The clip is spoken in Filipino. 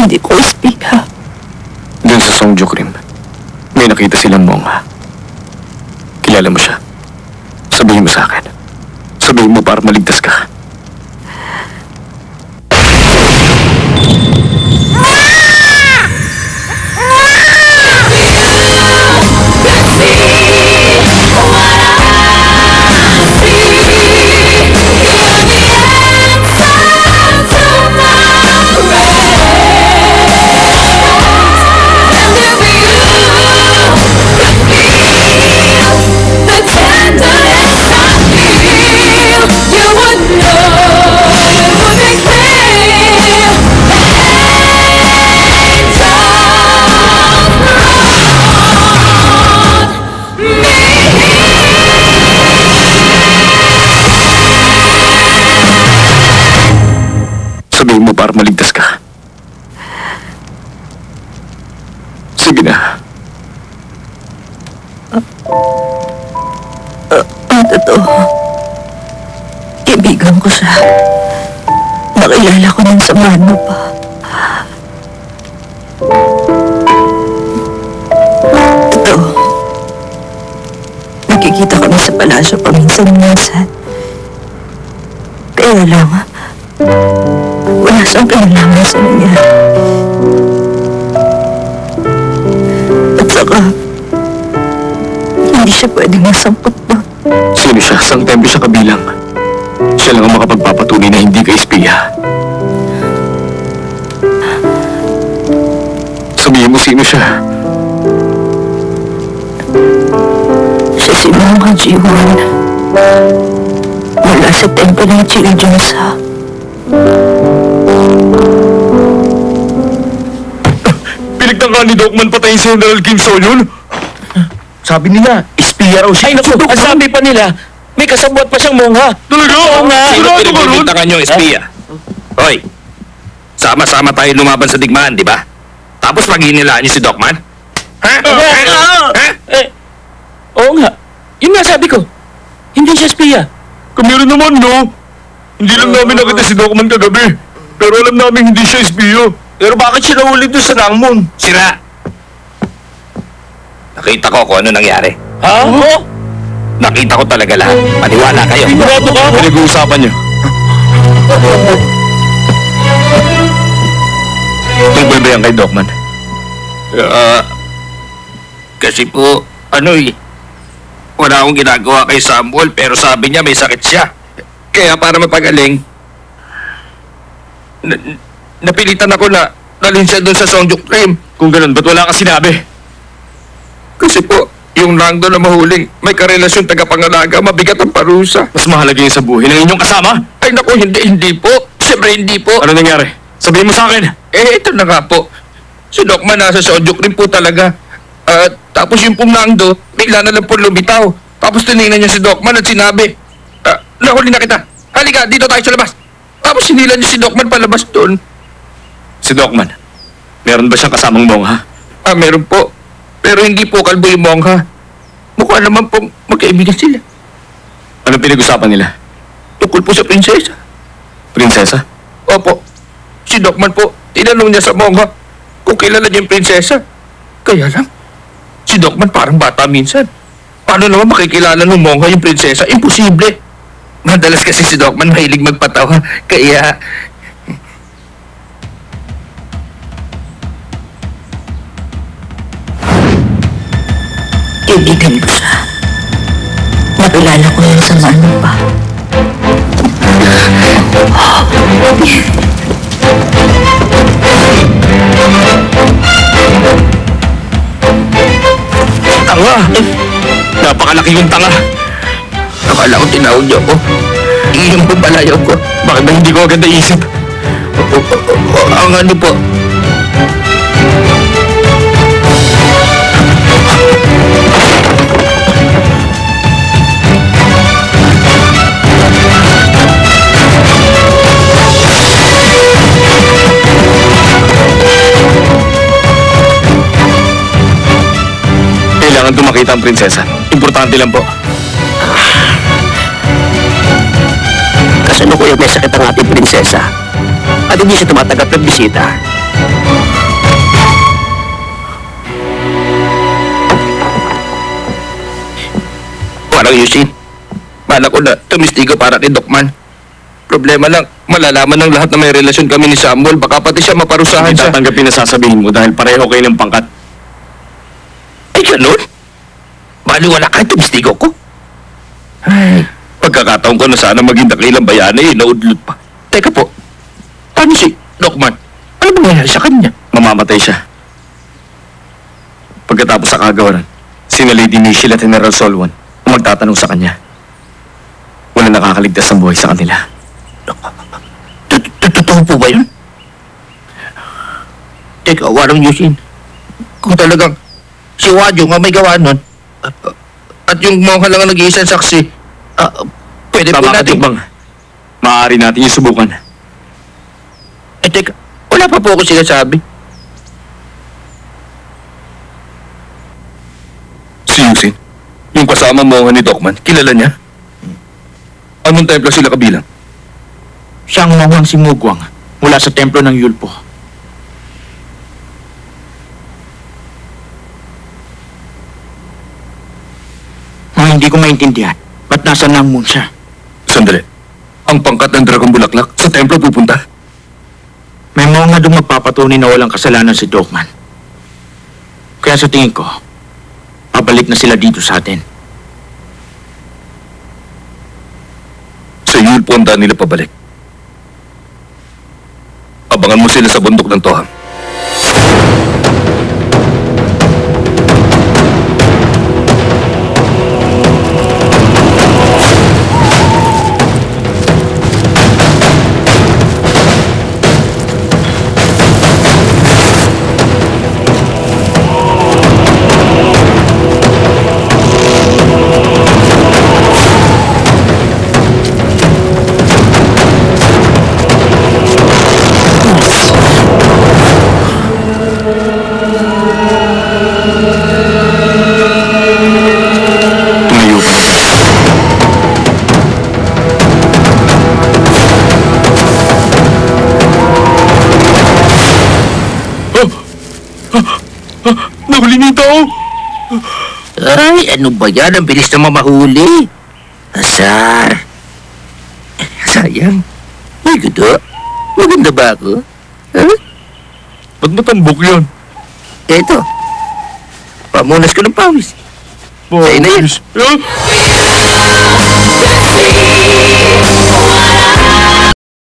Hindi ko espiya. Doon sa Songjuk Rim, may nakita silang monga. Kilala mo siya? Sabihin mo sa akin. Sabihin mo para maligtas ka. Sabihin mo para maligtas ka. Sige na. Ang totoo, kaibigan ko siya. Nakilala ko nang samahan mo pa. Totoo. Nakikita kami sa palasyo paminsan-minsan. Kaya lang, wala siyang kailangan sa nangyari. At saka, hindi siya pwedeng masangkot doon. Sino siya? Sang templo siya kabilang. Siya lang ang makapagpapatunay na hindi ka espiya. Sabihin mo sino siya. Siya si Monga Ji-won. Mula sa templo ng Chiljonsa. Pinagtangka ni Dokman patayin si General Kim So-yun? Sabi nila, espiya raw siya. Ay naku, ang sabi pa nila, may kasabwat pa siyang monga. Talaga? Oo nga. Sino Sigurado ka ron? pinagbibintangan nyo, espiya? Hoy, sama-sama tayo lumaban sa digmaan, di ba? Tapos pag-inilaan niyo si Dokman? Ha? Ha? Oo nga. Yun nga sabi ko. Hindi siya espiya. Kami rin naman, no? Hindi lang namin nakita si Dokman kagabi. Pero alam namin hindi siya espiyo. Pero bakit siya nahuli doon sa Nangmon? Sira! Nakita ko kung ano nangyari. Ha? Nakita ko talaga lahat. Maniwala kayo. Sigurado ka? Pinag-uusapan niyo. Tungkol ba yan kay Dokman? Kasi po, wala akong ginagawa kay Samuel pero sabi niya may sakit siya. Kaya para mapagaling, napilitan ako na dalhin siya doon sa Songjuk Rim. Kung ganun, ba't wala ka sinabi? Kasi po, yung rangdo na mahuling, may karelasyon tagapangalaga, mabigat ang parusa. Mas mahalaga yung sa buhay ng inyong kasama? Ay naku, hindi po. Siyempre hindi po. Ano nangyari? Sabihin mo sa akin. Ito na nga po. Si Dokman nasa Songjuk Rim po talaga. Tapos yung pong rangdo, bigla na lang po lumitaw. Tapos tinignan niya si Dokman at sinabi, nahuli na kita. Halika, dito tayo sa labas. Tapos sinilan niya si Dokman palabas doon. Si Dokman, meron ba siyang kasamang mongha? Meron po. Pero hindi po kalbo yung mongha. Mukha naman pong magkaibigan sila. Ano pinag-usapan nila? Tungkol po sa prinsesa. Prinsesa? Opo. Si Dokman po, tinanong niya sa mongha kung kilala niya yung prinsesa. Kaya lang, si Dokman parang bata minsan. Paano naman makikilala ng mongha yung prinsesa? Imposible. Madalas kasi si Dokman mahilig magpatawa. Kaya, Kaibigan ko siya. Nakilala ko yung samahan mo pa. tanga! Napakalaki yung tanga. Akala ko tinawag niyo ako. Iyon po palayaw ko. Bakit ba hindi ko agad naisip? Ang ano po, Kailangan tumakita ang prinsesa. Importante lang po. Kasalukuyan may sakit ang ating prinsesa. At hindi siya tumatanggap ng bisita. Parang Yusin. Bala ko na tumistigo para kay Dokman. Problema lang, malalaman ng lahat na may relasyon kami ni Samuel. Baka pati siya maparusahan Hindi siya. tatanggapin na sasabihin mo dahil pareho kayo ng pangkat. Ay, ganun? Bali wala kahit tumistigo ko? Ay, pagkakataon ko na sana maging dakilang bayani, naudlot pa. Teka po, paano si Dokman? Ano ba nangyari sa kanya? Mamamatay siya. Pagkatapos sa kagawaran, sina Lady Michelle at General Solwan ang magtatanong sa kanya. Wala nakakaligtas ng buhay sa kanila. Totoo po ba yun? Teka, warang Yusin. Kung talagang si Wadyo nga may gawa nun, at yung mongha lang ang nag-iisang saksi, pwede po Tama ka, natin... Tikbang. Maaari natin yung subukan. Eh, teka, wala pa po ako sinasabi. Si Yusin, yung kasama mongha ni Dokman, kilala niya? Anong templo sila kabilang? Siyang monghang si Mugwang mula sa templo ng Yulpo. Hindi ko maintindihan. Ba't nasa Nangmun siya? Sandali. Ang pangkat ng Dragon Bulaklak sa templo pupunta. May mga doon magpapatunay na walang kasalanan si Dokman. Kaya sa tingin ko, pabalik na sila dito sa atin. Sa Yulpo ang daan nila pabalik. Abangan mo sila sa bundok ng Toham. Tumayo ka na. Nahuli niyo yung tao! Ay, ano ba yan? Ang bilis na mamahuli. Asar. Sayang. Ay, gudo. Maganda ba ako? Huh? Ba't matambok yun? Eto. Pamunas ko ng pawis. Sa'yo na yan.